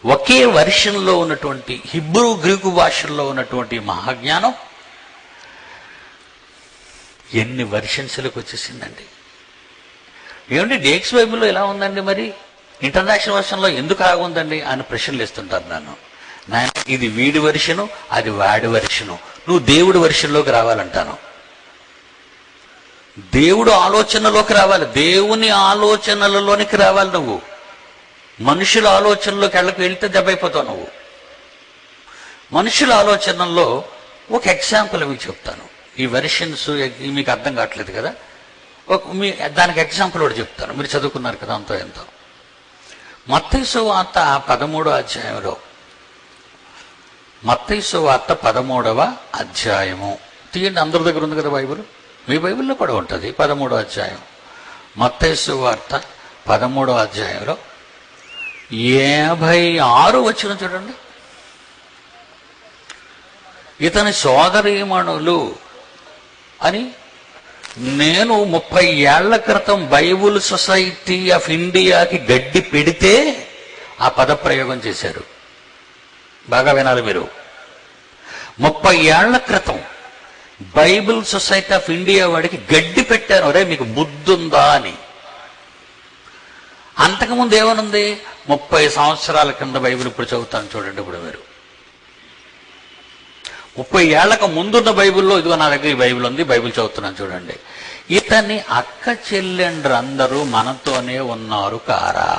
ఒకే వెర్షన్లో ఉన్నటువంటి Hebrew Greek భాషల్లో ఉన్నటువంటి మహాజ్ఞానం ఎన్ని వెర్షన్స్లకు వచ్చేసిందండి. ఏమంటే డేక్స్ బైబిల్లో ఎలా ఉందండి, మరి ఇంటర్నేషనల్ వెర్షన్లో ఎందుకు ఆగుందండి అని ప్రశ్నలు ఇస్తుంటారు నాన్న. ఇది వీడి వెర్షను, అది వాడి వెర్షను, నువ్వు దేవుడి వెర్షన్లోకి రావాలంటాను. దేవుడు ఆలోచనలోకి రావాలి, దేవుని ఆలోచనలలోనికి రావాలి. నువ్వు మనుషుల ఆలోచనలోకి వెళ్తే దెబ్బైపోతావు. నువ్వు మనుషుల ఆలోచనల్లో ఒక ఎగ్జాంపుల్ మీకు చెప్తాను. ఈ వెర్షన్స్ మీకు అర్థం కావట్లేదు కదా, దానికి ఎగ్జాంపుల్ ఒకటి చెప్తాను. మీరు చదువుకున్నారు కదా అంతో ఎంతో. మత్తయి సువార్త 13వ అధ్యాయంలో, మత్తయి సువార్త 13వ అధ్యాయము తీయండి. అందరి దగ్గర ఉంది కదా బైబిల్, మీ బైబిల్లో కూడా ఉంటుంది. 13వ అధ్యాయం మత్తయి సువార్త 13వ అధ్యాయంలో 56 వచనం చూడండి. ఇతని సోదరీమణులు అని నేను 30 ఏళ్ల క్రితం బైబుల్ సొసైటీ ఆఫ్ ఇండియాకి గడ్డి పెడితే ఆ పదప్రయోగం చేశారు. బాగా వినాలి మీరు. 30 ఏళ్ల క్రితం బైబిల్ సొసైటీ ఆఫ్ ఇండియా వాడికి గడ్డి పెట్టాను, అరే మీకు బుద్ధుందా అని. అంతకుముందు ఏమనుంది? 30 సంవత్సరాల కింద బైబిల్ ఇప్పుడు చదువుతాను చూడండి. ఇప్పుడు మీరు 30 ఏళ్లకు ముందున్న బైబిల్లో ఇదిగో నా దగ్గర ఈ బైబిల్ ఉంది, బైబిల్ చదువుతున్నాను చూడండి. ఇతని అక్క చెల్లెండ్రందరూ మనతోనే ఉన్నారు కారా?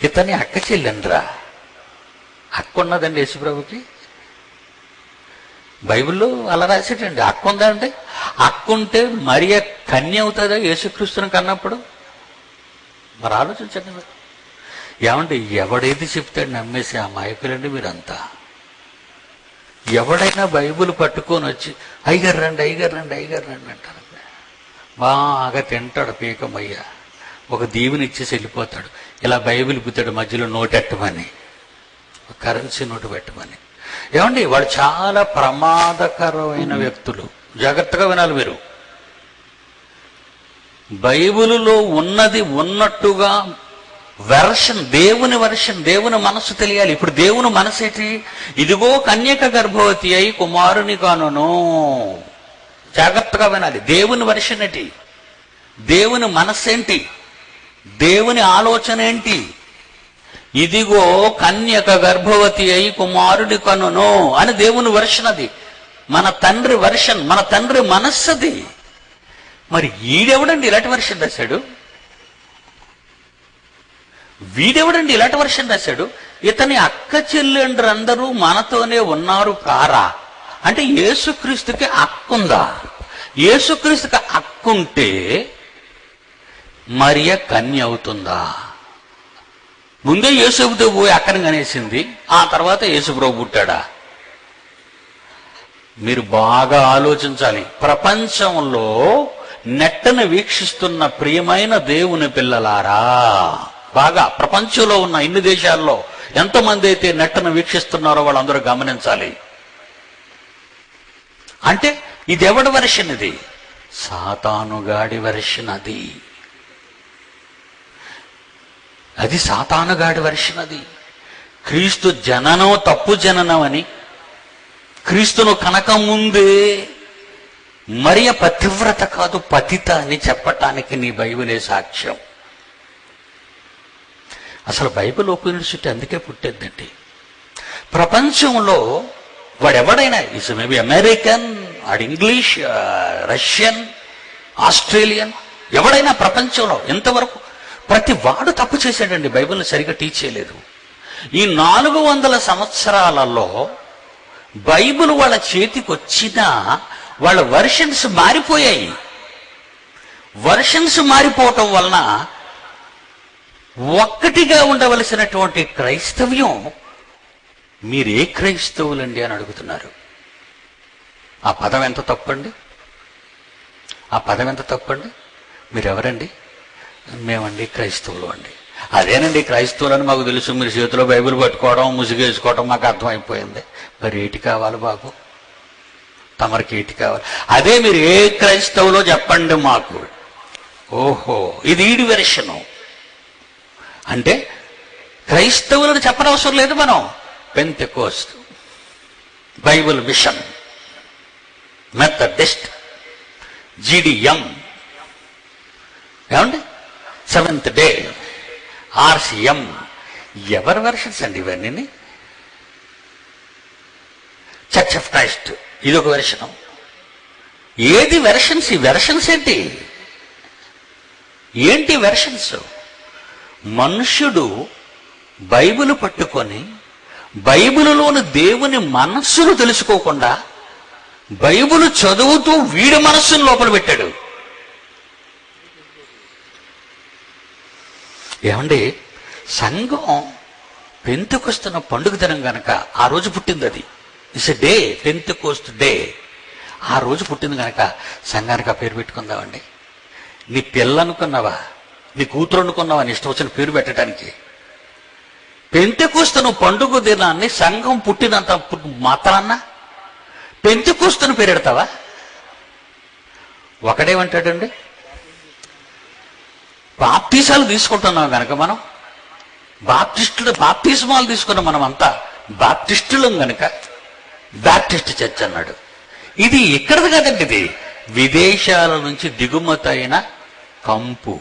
ఇతని అక్క చెల్లెండ్రా? అక్క ఉన్నదండి యేసుప్రభుకి? బైబిల్లో అలా రాసేటండి. అక్క ఉందా అంటే, అక్క ఉంటే మరియ కన్య అవుతుందా యేసుక్రీస్తుని కన్నప్పుడు? మరి ఆలోచించండి మీరు. ఏమంటే ఎవడేది చెప్తాడు నమ్మేసి ఆ మాయకులండి మీరంతా. ఎవడైనా బైబిల్ పట్టుకొని వచ్చి అయ్యగారు రండి, అయ్యగారు రండి, అయ్యగారు రండి అంటారు. బాగా తింటాడు పీకమయ్య, ఒక దీవెని ఇచ్చేసి వెళ్ళిపోతాడు. ఇలా బైబిల్ పుత్తాడు మధ్యలో నోటెట్టమని, కరెన్సీ నోటు పెట్టమని. ఏమండి వాళ్ళు చాలా ప్రమాదకరమైన వ్యక్తులు. జాగ్రత్తగా వినాలి మీరు. బైబిలులో ఉన్నది ఉన్నట్టుగా వెర్షన్, దేవుని వెర్షన్, దేవుని మనస్సు తెలియాలి. ఇప్పుడు దేవుని మనసు ఏంటి? ఇదిగో కన్యక గర్భవతి అయి కుమారుని కానును. జాగ్రత్తగా వినాలి. దేవుని వెర్షన్ ఏంటి? దేవుని మనస్సు ఏంటి? దేవుని ఆలోచన ఏంటి? ఇదిగో కన్యక గర్భవతి అయి కుమారుని కనును అని దేవుని వెర్షన్. అది మన తండ్రి వెర్షన్, మన తండ్రి మనస్సుది. మరి ఈడెవడండి ఇలాంటి వెర్షన్ రాశాడు? వీడెవడండి ఇలాంటి వెర్షన్ రాశాడు? ఇతని అక్క చెల్లెండ్రందరూ మనతోనే ఉన్నారు కారా అంటే యేసుక్రీస్తుకి అక్కుందా? యేసుక్రీస్తుకి అక్కుంటే మరియ కన్య అవుతుందా? ముందే యేసుతో పోయి అక్కని కనేసింది, ఆ తర్వాత యేసుప్రభు పుట్టాడా? మీరు బాగా ఆలోచించాలి. ప్రపంచంలో నెట్టను వీక్షిస్తున్న ప్రియమైన దేవుని పిల్లలారా, బాగా ప్రపంచంలో ఉన్న ఇన్ని దేశాల్లో ఎంతమంది అయితే నెట్టను వీక్షిస్తున్నారో వాళ్ళందరూ గమనించాలి. అంటే ఇది ఎవడి వెర్షన్? ఇది సాతానుగాడి వెర్షన్. అది సాతానుగాడి వెర్షన్. అది క్రీస్తు జననం తప్పు జననం అని, క్రీస్తును కనక ముందే మరియ పతివ్రత కాదు పతిత అని చెప్పటానికి నీ బైబిలే సాక్ష్యం. అసలు బైబిల్ ఓపెన్ యూనివర్సిటీ అందుకే పుట్టేద్దండి. ప్రపంచంలో వాడెవడైనా ఇస్ మేబీ అమెరికన్, ఆడు ఇంగ్లీష్, రష్యన్, ఆస్ట్రేలియన్, ఎవడైనా ప్రపంచంలో ఇంతవరకు ప్రతి వాడు తప్పు చేశాడండి. బైబిల్ని సరిగ్గా టీచ్ చేయలేదు. ఈ 400 సంవత్సరాలలో బైబిల్ వాళ్ళ చేతికి వచ్చినా వాళ్ళ వర్షన్స్ మారిపోయాయి. వర్షన్స్ మారిపోవటం వలన ఒక్కటిగా ఉండవలసినటువంటి క్రైస్తవ్యం మీరే క్రైస్తవులండి అని అడుగుతున్నారు. ఆ పదం ఎంత తప్పండి? ఆ పదం ఎంత తప్పండి? మీరెవరండి? మేమండి క్రైస్తవులు అండి. అదేనండి క్రైస్తవులని మాకు తెలుసు, మీరు చేతిలో బైబిల్ పట్టుకోవడం, ముసుగేసుకోవడం మాకు అర్థమైపోయింది. మరి ఏటి కావాలి బాబు? తమరికి ఏటి కావాలి? అదే మీరు ఏ క్రైస్తవులో చెప్పండి మాకు. ఓహో, ఇది ఈడి వెర్షను అంటే క్రైస్తవులను చెప్పనవసరం లేదు మనం. Pentecost, Bible mission, Methodist, GDM, ఏమండి, సెవెంత్ డే, RCM, ఎవరి వెర్షన్స్ అండి ఇవన్నీ? చర్చ్ ఆఫ్ క్రైస్ట్, ఇదొక వెర్షను. ఏది వెర్షన్స్? ఈ వెర్షన్స్ ఏంటి వెర్షన్స్? మనుష్యుడు బైబిల్ పట్టుకొని బైబిలులోని దేవుని మనస్సును తెలుసుకోకుండా బైబిల్ చదువుతూ వీడి మనస్సును లోపల పెట్టాడు. ఏమండి, సంఘం పెంతెకొస్తున్న పండుగ దినం గనక ఆ రోజు పుట్టింది. అది it's a day, Pentecost day. ఆ రోజు పుట్టింది కనుక సంఘానికి ఆ పేరు పెట్టుకుందామండి. నీ పిల్ల అనుకున్నావా, నీ కూతురు అనుకున్నావా నీ ఇష్టం వచ్చిన పేరు పెట్టడానికి? పెంతెకోస్తున్న పండుగ దినాన్ని సంఘం పుట్టినంత మాత్రాన్న పెంతెకోస్తున్న పేరు పెడతావా? ఒకడేమంటాడండి, బాప్తీసాలు తీసుకుంటున్నాం కనుక మనం బాప్తిస్మాలు తీసుకున్నాం, మనం అంతా బాప్టిస్టులం కనుక బాప్టిస్ట్ చర్చ్ అన్నాడు. ఇది ఇక్కడది కాదండి, ఇది విదేశాల నుంచి దిగుమతి అయిన కంపు.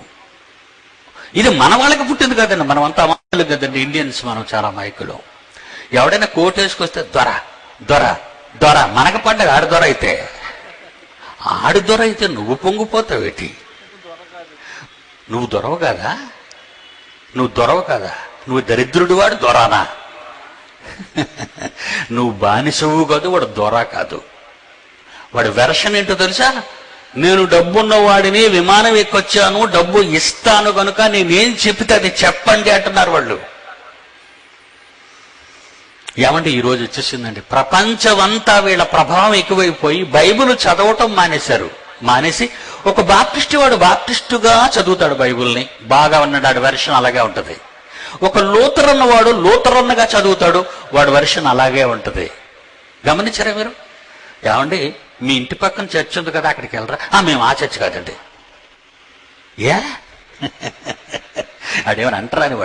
ఇది మన వాళ్ళకి పుట్టింది కాదండి, మనం అంతా అమాయకులు కదండి, ఇండియన్స్ మనం చాలా అమాయకులు. ఎవడైనా కోట్ వేసుకొస్తే దొర దొర దొర, మనకు పండగ ఆడి దొర అయితే నువ్వు పొంగిపోతావేటి? నువ్వు దొరవు కాదా? నువ్వు దరిద్రుడు వాడు దొరానా? నువ్వు బానిసవు కాదు, వాడు దొర కాదు. వాడి వెర్షన్ ఏంటో తెలుసా? నేను డబ్బున్న వాడిని, విమానం ఎక్కొచ్చాను, డబ్బు ఇస్తాను కనుక నేనేం చెప్తే అది చెప్పండి అంటున్నారు వాళ్ళు. ఏమంటే ఈరోజు వచ్చేసిందండి, ప్రపంచమంతా వీళ్ళ ప్రభావం ఎక్కువైపోయి బైబిల్ చదవటం మానేసి ఒక బాప్టిస్టు వాడు బాప్టిస్టుగా చదువుతాడు బైబిల్ని, బాగా ఉన్నాడు, వెర్షన్ అలాగే ఉంటుంది. ఒక లూథరన్ వాడు లూథరన్గా చదువుతాడు, వాడి వెర్షన్ అలాగే ఉంటుంది. గమనించారా మీరు? ఏమండి, మీ ఇంటి పక్కన చర్చ్ ఉంది కదా, అక్కడికి వెళ్ళరా? మేము ఆ చర్చ్ కాదండి. అదేమని అంటారని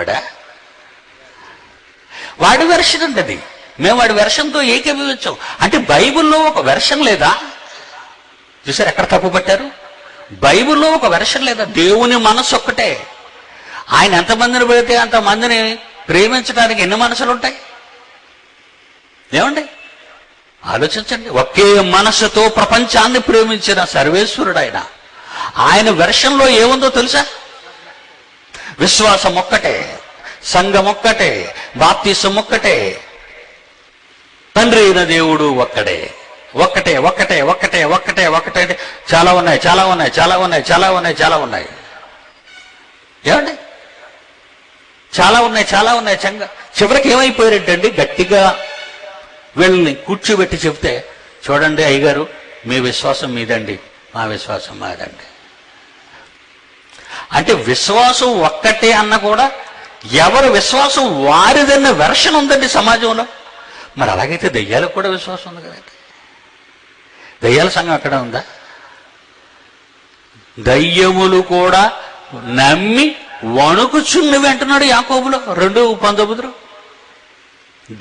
వాడి వెర్షన్ ఉంటుంది, మేము వాడి వెర్షన్తో ఏకీభవించాం. అంటే బైబిల్లో ఒక వెర్షన్ లేదా? చూసారు ఎక్కడ తప్పు పట్టారు? బైబిల్లో ఒక వెర్షన్ లేదా? దేవుని మనస్సు ఒక్కటే. ఆయన ఎంతమందిని పెడితే అంతమందిని ప్రేమించడానికి ఎన్ని మనసులు ఉంటాయి? ఏమండి, ఆలోచించండి. ఒకే మనసుతో ప్రపంచాన్ని ప్రేమించిన సర్వేశ్వరుడు ఆయన వెర్షన్లో ఏముందో తెలుసా? విశ్వాసం ఒక్కటే, సంఘం ఒక్కటే, బాప్తిసం ఒక్కటే, తండ్రి అయిన దేవుడు ఒక్కడే. ఒక్కటే ఒక్కటే ఒక్కటే ఒక్కటే ఒక్కటే. చాలా ఉన్నాయి. ఏమండి, చాలా ఉన్నాయి. చివరికి ఏమైపోయారంటండి, గట్టిగా వీళ్ళని కూర్చోబెట్టి చెప్తే, చూడండి అయ్యగారు, మీ విశ్వాసం మీదండి, మా విశ్వాసం మాదండి. అంటే విశ్వాసం ఒక్కటే అన్న కూడా ఎవరి విశ్వాసం వారిదన్న వెర్షన్ ఉందండి సమాజంలో. మరి అలాగైతే దెయ్యాలకు కూడా విశ్వాసం ఉంది కదండి. దెయ్యాల సంఘం అక్కడ ఉందా? దయ్యములు కూడా నమ్మి వణుకుచున్నవి అంటున్నాడు యాకోబులో 2:19.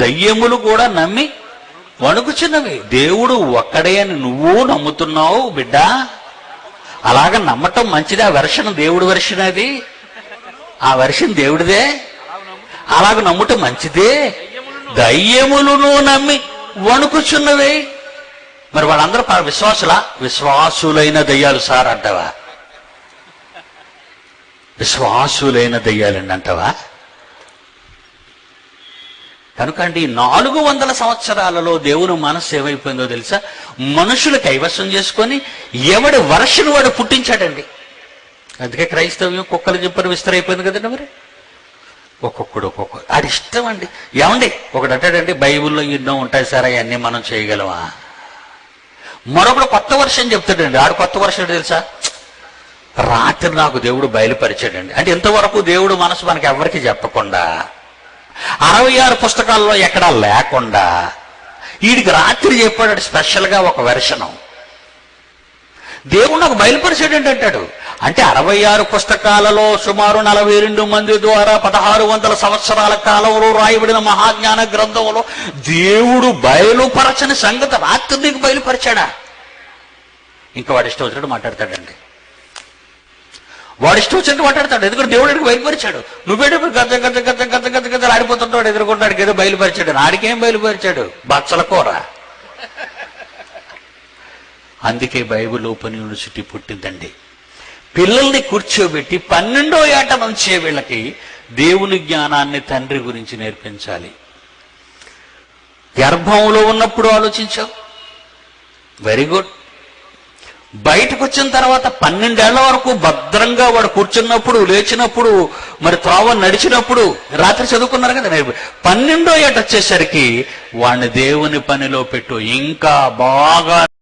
దయ్యములు కూడా నమ్మి వణుకుచున్నవి. దేవుడు ఒక్కడే అని నువ్వు నమ్ముతున్నావు బిడ్డ. అలాగ నమ్మటం మంచిది. ఆ వెర్షన్ దేవుడి వెర్షన్, అది ఆ వెర్షన్ దేవుడిదే. అలాగ నమ్ముటం మంచిదే. దయ్యములను నమ్మి వణుకుచున్నవి. మరి వాళ్ళందరూ విశ్వాసులైన దయ్యాలు సార్ అంటావా? విశ్వాసులైన దయ్యాలండి అంటావా? కనుక అండి 400 సంవత్సరాలలో దేవుని మనస్సు ఏమైపోయిందో తెలుసా? మనుషులు కైవసం చేసుకొని ఎవడి వర్షను వాడు పుట్టించాడండి. అందుకే క్రైస్తవ్యం కుక్కలు చెప్పని విస్తరైపోయింది కదండి. మరి ఒక్కొక్కడు అది ఇష్టం అండి. ఏమండి, ఒకటి అంటాడండి, బైబిల్లో ఎన్నో ఉంటాయి సార్, అవన్నీ మనం చేయగలమా? మరొకడు కొత్త వర్షం చెప్తాడండి. ఆడు కొత్త వర్షం తెలుసా? రాత్రి నాకు దేవుడు బయలుపరిచాడండి. అంటే ఇంతవరకు దేవుడు మనసు మనకి ఎవరికి చెప్పకుండా, 66 పుస్తకాల్లో ఎక్కడా లేకుండా వీడికి రాత్రి చెప్పాడు స్పెషల్గా ఒక వెర్షను. దేవుడు నాకు బయలుపరిచాడు అంటాడు. అంటే 66 పుస్తకాలలో సుమారు 42 మంది ద్వారా 1600 సంవత్సరాల కాలంలో రాయబడిన మహాజ్ఞాన గ్రంథంలో దేవుడు బయలుపరచని సంగతి రాత్రి నీకు బయలుపరిచాడా? ఇంకా వాడి ఇష్టం వచ్చినట్టు మాట్లాడతాడండి. వాడి ఇష్టం వచ్చినట్టు మాట్లాడతాడు. ఎందుకంటే దేవుడికి బయలుపరిచాడు. నువ్వేటో గజ గజ గజ గజ గజ గజ ఆడిపోతుంటాడు, ఎదుర్కొంటాడు, ఏదో బయలుపరిచాడు. నాడికేం బయలుపరిచాడు? బచ్చల కూర. అందుకే బైబిల్ ఓపెన్ యూనివర్సిటీ పుట్టిందండి. పిల్లల్ని కూర్చోబెట్టి 12వ ఏట నుంచే వీళ్ళకి దేవుని జ్ఞానాన్ని, తండ్రి గురించి నేర్పించాలి. గర్భంలో ఉన్నప్పుడు ఆలోచించావు, వెరీ గుడ్. బయటకు వచ్చిన తర్వాత 12 ఏళ్ల వరకు భద్రంగా వాడు కూర్చున్నప్పుడు, లేచినప్పుడు, మరి త్రోవ నడిచినప్పుడు, రాత్రి చదువుకున్నారు కదా, 12వ ఏట వచ్చేసరికి వాడిని దేవుని పనిలో పెట్టు. ఇంకా బాగా